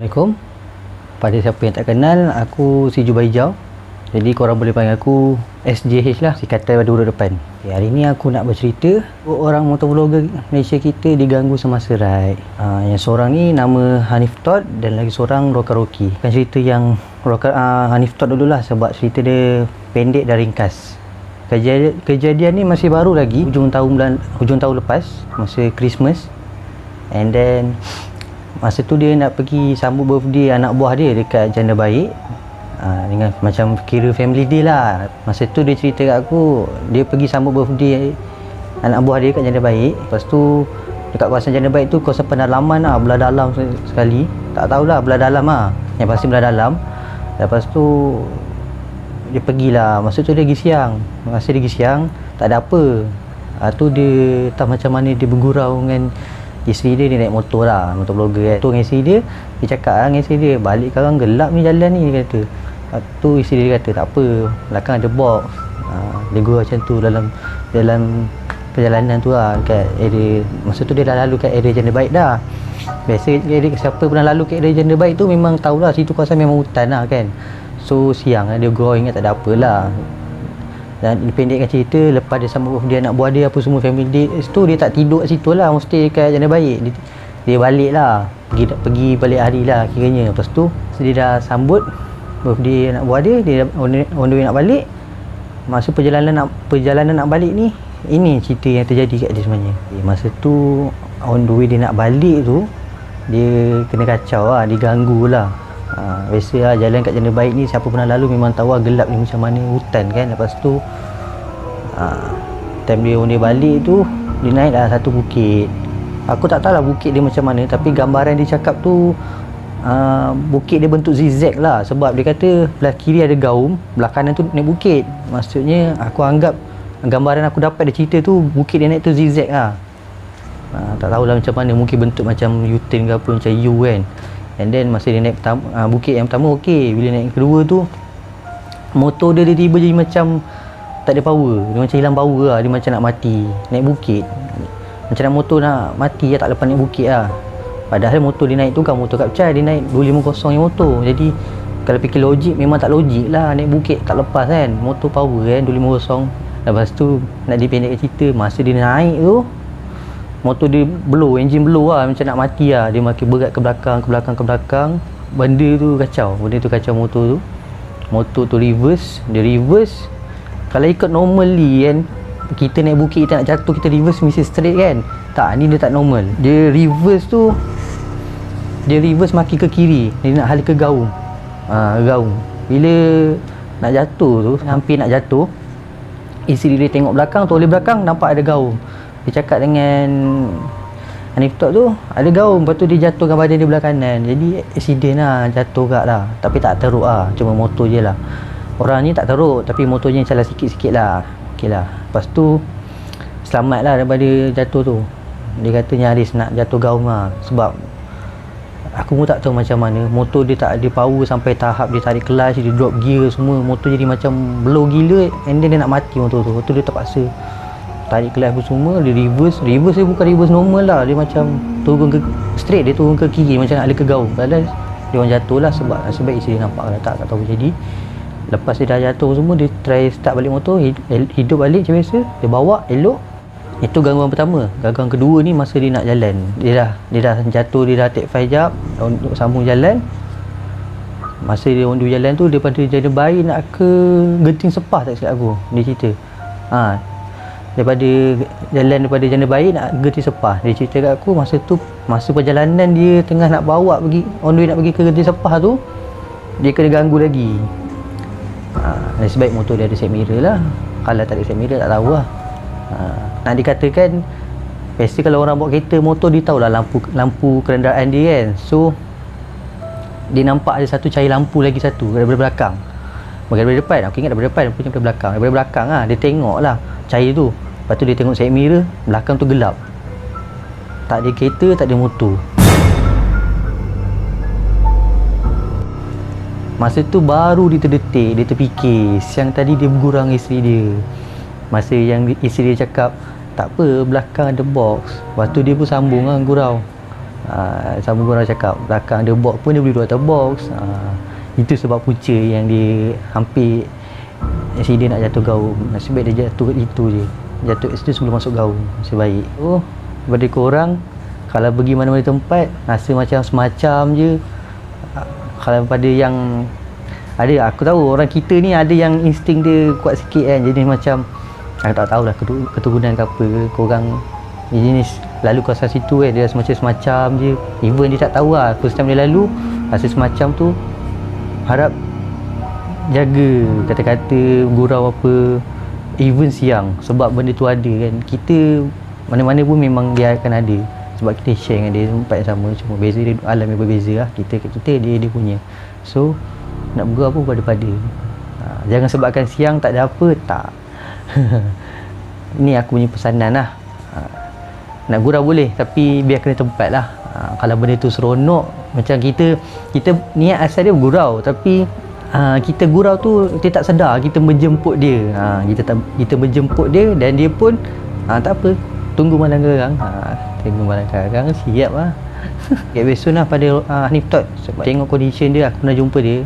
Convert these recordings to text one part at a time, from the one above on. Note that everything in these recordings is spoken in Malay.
Assalamualaikum. Pada siapa yang tak kenal, aku si Jubaijau. Jadi korang boleh panggil aku SJH lah, singkatan pada huruf depan. Okay, hari ni aku nak bercerita orang motovlogger Malaysia kita diganggu semasa ride. Yang seorang ni nama Hanif Todd dan lagi seorang Roka Rocky. Bukan cerita yang Hanif Todd dululah, sebab cerita dia pendek dan ringkas. Kejadian ni masih baru lagi, hujung tahun lepas, masa Christmas. And then masa tu dia nak pergi sambut birthday anak buah dia dekat Janda Baik, dengan macam kira family day lah. Masa tu dia cerita kat aku, dia pergi sambut birthday anak buah dia kat Janda Baik. Lepas tu dekat kawasan Janda Baik tu kawasan pendalaman lah, belah dalam sekali. Tak tahulah belah dalam lah, yang pasti belah dalam. Lepas tu dia pergilah, masa tu dia pergi siang. Masa dia pergi siang tak ada apa. Tu dia tak macam mana dia bergurau dengan isteri dia naik motor lah, motor vlogger kan. Tu dengan isteri dia cakap lah dengan isteri dia, balik sekarang gelap ni jalan ni, dia kata. Tu isteri dia kata, tak apa, belakang ada box. Dia gurau macam tu dalam perjalanan tu lah, kat area. Masa tu dia dah lalu kat area Janda Baik dah. Biasa siapa pernah lalu kat area Janda Baik tu memang tahulah, situ kawasan memang hutan lah kan. So siang lah dia gurau, ingat tak ada apa lah. Dan pendekkan cerita, lepas dia sambut birthday anak buah dia apa semua family day tu, dia tak tidur kat situ lah, mesti kat Janda Baik. Dia balik lah, pergi balik hari lah kiranya. Lepas tu dia dah sambut birthday anak buah dia on the way nak balik. Masa perjalanan nak balik ni, ini cerita yang terjadi kat dia sebenarnya. Masa tu on the way dia nak balik tu, dia kena kacau lah, diganggu lah. Biasa lah jalan kat Janda Baik ni, siapa pernah lalu memang tahu lah gelap ni macam mana, hutan kan. Lepas tu time dia balik tu, dia naik lah satu bukit. Aku tak tahu lah bukit dia macam mana, tapi gambaran dia cakap tu bukit dia bentuk zigzag lah. Sebab dia kata belah kiri ada gaum, belah kanan tu naik bukit. Maksudnya aku anggap, gambaran aku dapat dia cerita tu, bukit dia naik tu zigzag lah. Tak tahulah macam mana, mungkin bentuk macam U-turn ke apa, macam U kan. And then masa dia naik bukit yang pertama okey, bila naik yang kedua tu, motor dia tiba-tiba jadi macam tak ada power. Dia macam hilang power lah, dia macam nak mati naik bukit. Macam nak motor nak mati lah, tak lepas naik bukit lah. Padahal motor dia naik tu kan motor Kapcai, dia naik 250 yang motor. Jadi kalau fikir logik, memang tak logik lah naik bukit tak lepas kan, motor power kan 250. Lepas tu nak dipendekkan cerita, masa dia naik tu, motor dia blow, engine blow lah, macam nak mati lah. Dia makin berat ke belakang. Benda tu kacau motor tu. Motor tu reverse. Dia reverse, kalau ikut normally kan, kita naik bukit, kita nak jatuh, kita reverse mesti straight kan. Tak, ni dia tak normal. Dia reverse tu, dia reverse makin ke kiri. Dia nak halik ke gaung. Gaung. Bila nak jatuh tu, hampir nak jatuh, isteri dia tengok belakang tu, oleh belakang nampak ada gaung. Dia cakap dengan Hanif Todd tu, ada gaung. Lepas tu dia jatuhkan badan dia belah kanan. Jadi accident lah, jatuh kat lah. Tapi tak teruk lah, cuma motor je lah. Orang ni tak teruk, tapi motornya salah sikit-sikit lah. Okey lah. Lepas tu selamat lah daripada jatuh tu. Dia kata nyaris nak jatuh gaung lah. Sebab aku pun tak tahu macam mana, motor dia tak ada power sampai tahap dia tarik clutch, dia drop gear semua. Motor jadi macam blow gila, and then dia nak mati motor tu. Motor dia terpaksa tarik kelas apa semua, dia reverse dia bukan reverse normal lah, dia macam turun ke straight, dia turun ke kiri macam nak lari ke gaung. Padahal dia orang jatuh lah, sebab nasib baik isteri nampak lah, tak tahu jadi. Lepas dia dah jatuh semua, dia try start balik motor, hidup balik macam biasa, dia bawa elok. Itu gangguan pertama. Gangguan kedua ni masa dia nak jalan, dia dah jatuh, dia dah take 5 jap untuk sambung jalan. Masa dia on jalan tu, daripada Janda Baik nak ke Genting Sepah tak silap aku, dia cerita daripada Janda Baik nak Genting Sepah. Dia cerita kat aku, masa perjalanan dia tengah nak bawa pergi on the way nak pergi ke Genting Sepah tu, dia kena ganggu lagi. Nasib baik motor dia ada side mirror lah. Kalau tak ada side mirror tak tahu lah. Nak dikatakan, biasa kalau orang bawa kereta motor, dia tahulah lampu kenderaan dia kan. So dia nampak ada satu cahaya lampu lagi satu daripada belakang. Bukan daripada depan, aku ingat daripada depan, punya daripada belakang. Daripada belakang lah, dia tengok lah cahaya tu. Lepas tu dia tengok side mirror, belakang tu gelap. Tak ada kereta, tak ada motor. Masa tu baru dia terdetik, dia terfikir, siang tadi dia bergurau isteri dia. Masa yang isteri dia cakap, tak apa, belakang ada box. Lepas tu dia pun sambung lah gurau. Sama orang cakap belakang ada box pun dia boleh duduk atas box. Itu sebab punca yang dia hampir accident nak jatuh gaung. Nasib baik dia jatuh itu je, jatuh itu sebelum masuk gaung. Nasib baik. Kepada korang, kalau pergi mana-mana tempat rasa macam semacam je. Kalau pada yang ada, aku tahu orang kita ni ada yang insting dia kuat sikit kan, jadi macam aku tak tahulah keturunan ke apa korang jenis lalu kawasan situ dia rasa macam semacam je, even dia tak tahu lah first time dia lalu rasa semacam tu. Harap jaga kata-kata gurau apa even siang, sebab benda tu ada kan. Kita mana-mana pun memang dia akan ada, sebab kita share dengan dia tempat yang sama, cuma beza dia, alam yang berbeza lah. Kita dia punya. So nak bergurau apa pada-pada. Jangan sebabkan siang tak ada apa, tak. Ni aku punya pesanan lah. Nak gurau boleh, tapi biar kena tempat lah. Kalau benda tu seronok, macam kita niat asal dia gurau, tapi kita gurau tu kita tak sedar kita menjemput dia. Kita menjemput dia dan dia pun tak apa, tunggu malam garang. Tunggu malam garang, siap lah. Besok lah pada Hanif Tot, sebab tengok condition dia, aku pernah jumpa dia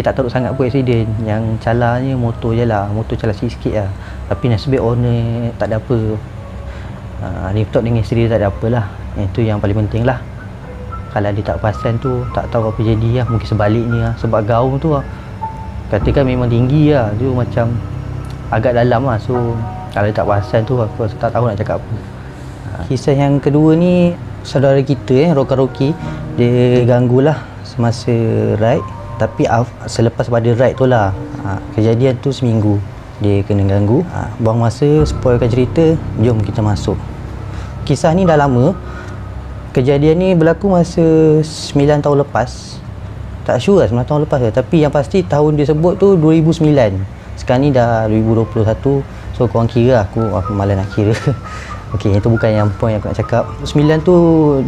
tak teruk sangat pun accident. Yang calanya motor je lah, motor calar sikit lah, tapi nasib baik owner tak ada apa. Hanif Tot dengan isteri dia tak ada apalah. Itu yang paling penting lah. Kalau dia tak perasan tu, tak tahu apa jadi lah. Mungkin sebaliknya lah, sebab gaung tu lah katakan memang tinggi lah, tu macam agak dalam lah. So kalau dia tak perasan tu, aku rasa tak tahu nak cakap apa. Kisah yang kedua ni, saudara kita Rocky, dia ganggulah semasa ride. Tapi selepas pada ride tu lah, kejadian tu seminggu dia kena ganggu. Buang masa, spoilkan cerita, jom kita masuk. Kisah ni dah lama. Kejadian ni berlaku masa 9 tahun lepas. Tak sure lah 9 tahun lepas ke, tapi yang pasti tahun dia sebut tu 2009. Sekarang ni dah 2021. So korang kira, aku malas nak kira. Okey, itu bukan yang point aku nak cakap. 9 tu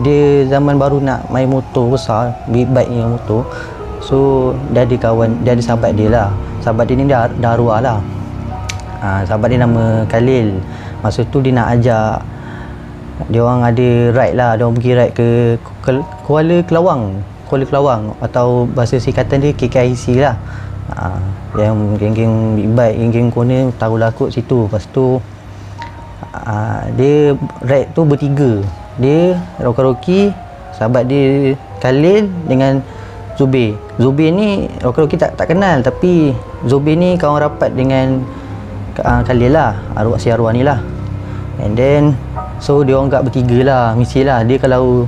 dia zaman baru nak main motor besar, big bike ni motor. So dia ada kawan, dia ada sahabat dia lah. Sahabat dia ni dah arwah lah. Sahabat dia nama Khalil. Masa tu dia nak ajak, dia orang ada ride lah, dia orang pergi ride ke Kuala Kelawang atau bahasa singkatan dia KKIC lah. Yang geng-geng big bike, geng-geng corner tahulah kot situ. Lepas tu dia ride tu bertiga. Dia Rocky, sahabat dia Khalil dengan Zubir. Zubir ni Rocky tak kenal, tapi Zubir ni kawan rapat dengan Khalil lah, si arwah ni lah. And then so dia orang kat bertiga lah, mesti lah. Dia kalau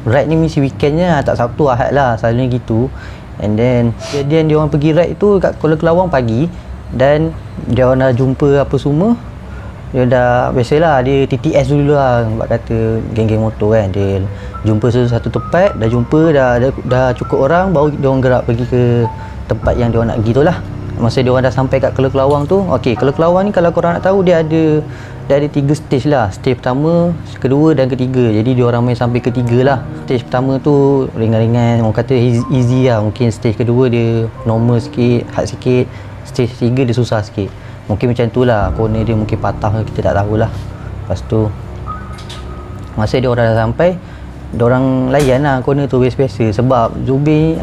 ride ni mesti weekendnya, tak Sabtu Ahad lah, selalunya gitu. And then dia orang pergi ride tu kat Kuala Kelawang pagi, dan dia orang dah jumpa apa semua. Dia dah biasalah, dia TTS dulu lah, sebab kata geng-geng motor kan. Dia jumpa satu tempat, dah jumpa, dah cukup orang, baru dia orang gerak pergi ke tempat yang dia orang nak pergi tu lah. Masa dia orang dah sampai kat Kuala Kelawang tu, okey, Kuala Kelawang ni kalau korang nak tahu, dia ada 3 stage lah. Stage pertama, kedua dan ketiga. Jadi dia orang main sampai ketiga lah. Stage pertama tu ringan-ringan, orang kata easy lah. Mungkin stage kedua dia normal sikit, hard sikit. Stage 3 dia susah sikit. Mungkin macam tu lah, corner dia mungkin patah, kita tak tahulah. Lepas tu masa dia orang dah sampai, dia orang layan lah corner tu biasa-biasa. Sebab Zubir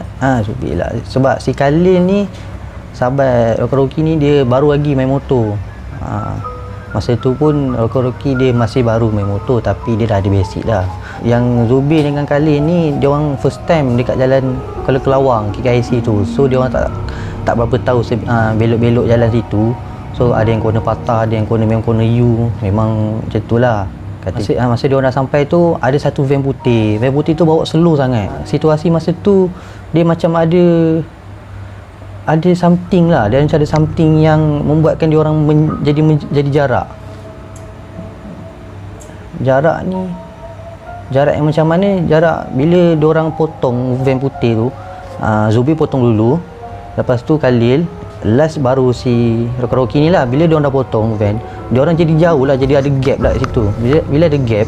lah, sebab si Khalil ni, sahabat Rocky ni, dia baru lagi main motor. Masa tu pun Rocky dia masih baru main motor, tapi dia dah ada basic dah. Yang Zubir dengan Khalil ni, dia orang first time dekat jalan Kuala Kelawang KKIC tu. So dia orang tak berapa tahu belok-belok jalan situ. So ada yang corner patah, ada yang corner memang corner U, memang macam tu lah. Masa dia orang dah sampai tu, ada satu van putih. Van putih tu bawa slow sangat. Situasi masa tu dia macam ada something lah, dia macam ada something yang membuatkan dia orang jadi jarak ni. Jarak yang macam mana? Jarak bila dia orang potong van putih tu, Zubir potong dulu, lepas tu Khalil, last baru si Rocky ni lah. Bila dia orang dah potong van, dia orang jadi jauh lah, jadi ada gap lah kat situ. Bila ada gap,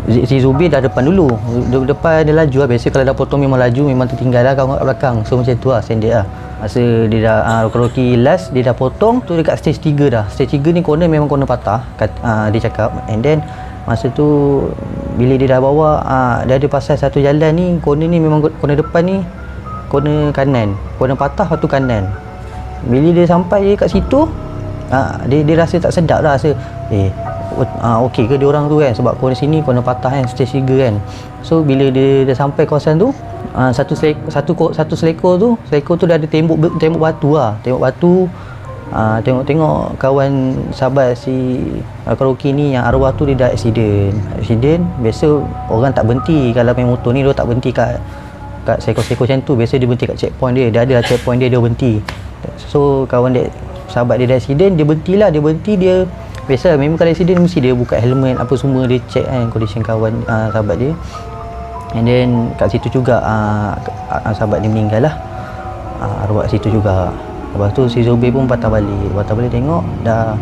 si Zubir dah depan dulu. Depan dia laju lah. Biasa kalau dah potong memang laju, memang tertinggal lah kawan kat belakang. So macam tu lah, standard lah. Masa dia dah Rocky last, dia dah potong tu dekat stage 3 dah. Stage 3 ni corner memang corner patah, dia cakap. And then Masa tu bila dia dah bawa, dia ada pasal satu jalan ni, corner ni memang corner depan ni corner kanan, corner patah lepas tu kanan. Bila dia sampai kat situ, dia rasa tak sedap lah, rasa okey ke dia orang tu kan, sebab corner sini corner patah kan, stage 3 kan. So bila dia dah sampai kawasan tu, satu selekor tu dah ada tembok batu lah, tembok batu. Tengok kawan sahabat si karaoke ni yang arwah tu dia dah accident. Biasa orang tak berhenti kalau main motor ni, dia tak berhenti kat selekor-selekor macam tu. Biasa dia berhenti kat checkpoint dia ada lah checkpoint dia berhenti. So kawan dia, sahabat dia dah accident, dia berhenti dia biasa memang kalau accident mesti dia buka helmet apa semua, dia check kan condition kawan sahabat dia. And then kat situ juga sahabat dia meninggal lah, arwah situ juga. Lepas tu si Zubir pun patah balik tengok dia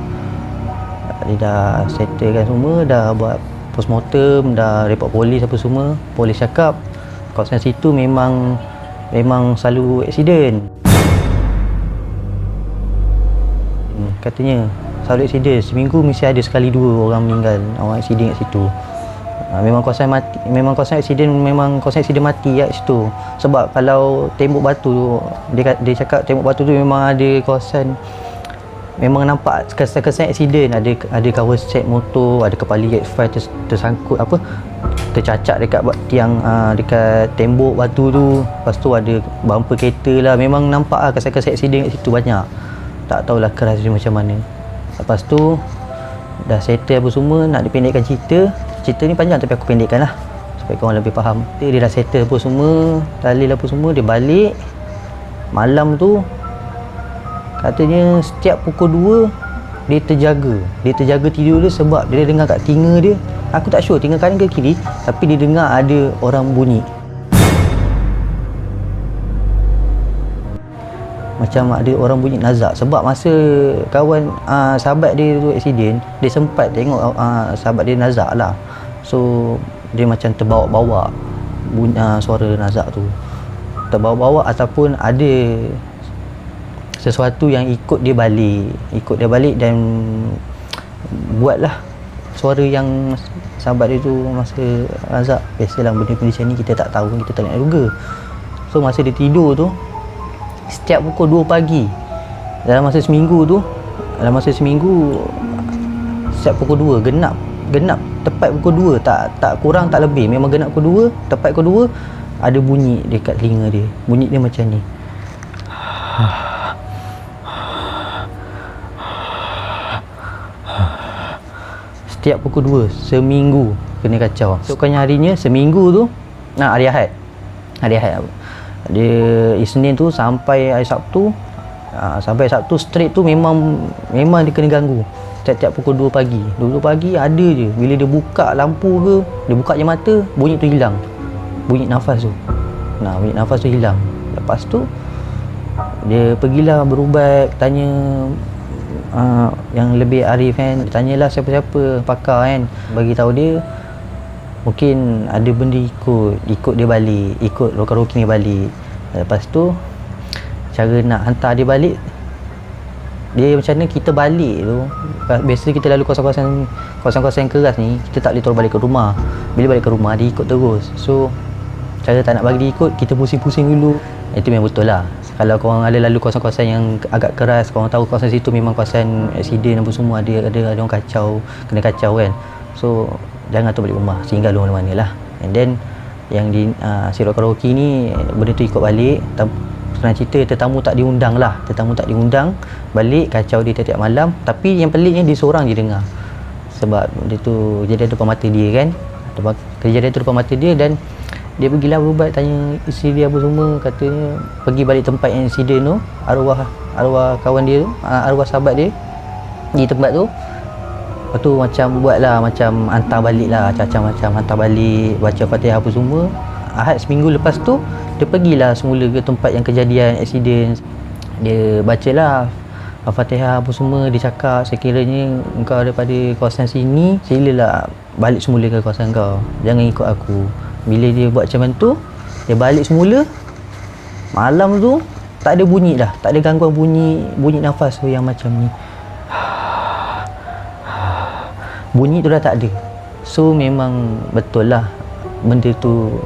dah settlekan semua, dah buat postmortem, dah report polis apa semua. Polis cakap kawasan situ memang selalu accident. Katanya selalu accident, seminggu mesti ada sekali 2 orang meninggal, orang accident kat situ. Memang kawasan accident mati kat situ. Sebab kalau tembok batu tu, dia cakap tembok batu tu memang ada kawasan, memang nampak kesan accident, ada cover set motor, ada kepala X5 tersangkut tercacak dekat tiang, dekat tembok batu tu. Lepas tu ada bumper kereta lah, memang nampak lah kesan-kesan accident kat situ banyak. Tak tahulah keras dia macam mana. Lepas tu dah settle apa semua, nak dipendekkan cerita ni panjang tapi aku pendekkan lah supaya korang lebih faham. Dia dah settle apa semua, dalil apa semua, dia balik malam tu. Katanya setiap pukul 2 dia terjaga tidur dia, sebab dia dengar kat telinga dia, aku tak sure telinga kanan ke kiri, tapi dia dengar ada orang bunyi macam ada orang bunyi nazak. Sebab masa kawan sahabat dia tu accident, dia sempat tengok sahabat dia nazak lah. So dia macam terbawa-bawa bunyi, suara nazak tu terbawa-bawa, ataupun ada sesuatu yang ikut dia balik dan buatlah suara yang sahabat dia tu masa nazak. Biasalah benda-benda macam ni kita tak tahu, kita tak nak duga. So masa dia tidur tu, setiap pukul 2 pagi dalam masa seminggu setiap pukul 2 genap tepat pukul 2, tak kurang tak lebih, memang genap pukul 2 tepat pukul 2 ada bunyi dekat telinga dia. Bunyi dia macam ni. Setiap pukul 2 seminggu kena kacau. Bukannya harinya, seminggu tu hari Ahad dia Isnin tu sampai hari Sabtu, straight tu memang dia kena ganggu. Tiap-tiap pukul 2 pagi ada je, bila dia buka lampu ke, dia buka je mata, bunyi tu hilang, bunyi nafas tu hilang. Lepas tu dia pergilah berubat, tanya yang lebih arif kan, dia tanyalah siapa-siapa pakar kan, bagi tahu dia mungkin ada benda ikut dia balik, ikut karaoke ni balik. Lepas tu cara nak hantar dia balik, dia macam mana kita balik tu, biasa kita lalu kawasan-kawasan keras ni, kita tak boleh terus balik ke rumah. Bila balik ke rumah dia ikut terus. So cara tak nak bagi dia ikut, kita pusing-pusing dulu. Itu memang betul lah. Kalau korang ada lalu kawasan-kawasan yang agak keras, korang tahu kawasan situ memang kawasan accident apa semua, ada orang kena kacau kan. So jangan tu balik rumah, singgah lu mana-mana lah. And then yang di Sirok Karaoke ni, benda tu ikut balik. Senang cerita, tetamu tak diundang balik, kacau dia tiap-tiap malam. Tapi yang peliknya dia seorang je dengar, sebab dia tu jadi depan mata dia kan, kejadian tu depan mata dia. Dan dia pergilah berubat, tanya isteri dia apa semua, katanya pergi balik tempat yang insiden tu, arwah kawan dia tu, arwah sahabat dia di tempat tu. Lepas tu macam buatlah, macam hantar balik lah, macam hantar balik, baca Fatihah apa semua. Ahad seminggu lepas tu dia pergilah semula ke tempat yang kejadian accident. Dia bacalah Al-Fatihah apa semua. Dia cakap, sekiranya engkau daripada kawasan sini, silalah balik semula ke kawasan kau, jangan ikut aku. Bila dia buat macam tu, dia balik semula. Malam tu tak ada bunyi dah, tak ada gangguan bunyi nafas tu yang macam ni. Bunyi tu dah tak ada. So memang betul lah benda tu,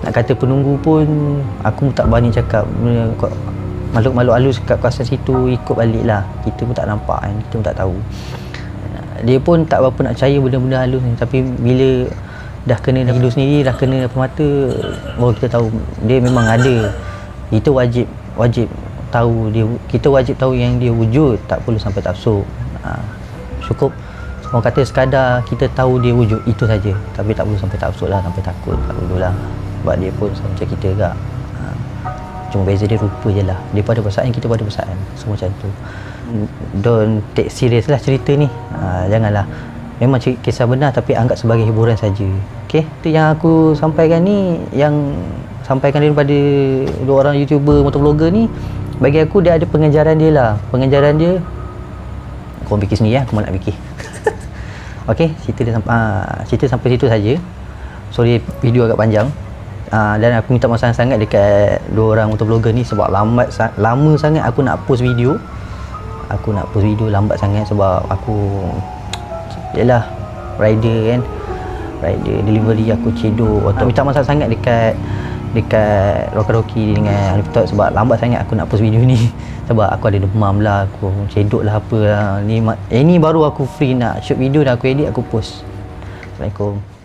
nak kata penunggu pun aku tak berani cakap. Makhluk-makhluk halus kat kawasan situ ikut balik lah, kita pun tak nampak kan, kita pun tak tahu. Dia pun tak berapa nak percaya benda-benda halus ni, tapi bila dah kena hidup sendiri, dah kena apa mata, baru kita tahu dia memang ada. Kita wajib tahu dia, kita wajib tahu yang dia wujud, tak perlu sampai taksub. Cukup orang kata sekadar kita tahu dia wujud, itu saja, tapi tak perlu sampai taksub lah, sampai takut, tak perlu lah. Sebab dia pun macam kita juga, cuma beza dia rupa je lah. Dia pada perasaan, kita pada perasaan, semua macam tu. Don't take serious lah cerita ni. Janganlah, memang kisah benar tapi anggap sebagai hiburan saja. Okey, tu yang aku sampaikan ni, yang sampaikan daripada dua orang YouTuber motovlogger ni. Bagi aku dia ada pengejaran dia lah. Pengejaran dia korang fikir sendiri lah, aku nak fikir. Okey, cerita sampai situ saja. Sorry video agak panjang. Dan aku minta maaf sangat dekat dua orang motovlogger ni sebab lama sangat aku nak post video. Aku nak post video lambat sangat sebab aku yalah rider kan, rider delivery, aku cedok. Aku minta maaf sangat dekat Rocky dengan Alif Talk sebab lambat sangat aku nak post video ni. Sebab aku ada demam lah, aku cedok lah apa lah. Ni baru aku free nak shoot video dan aku edit, aku post. Assalamualaikum.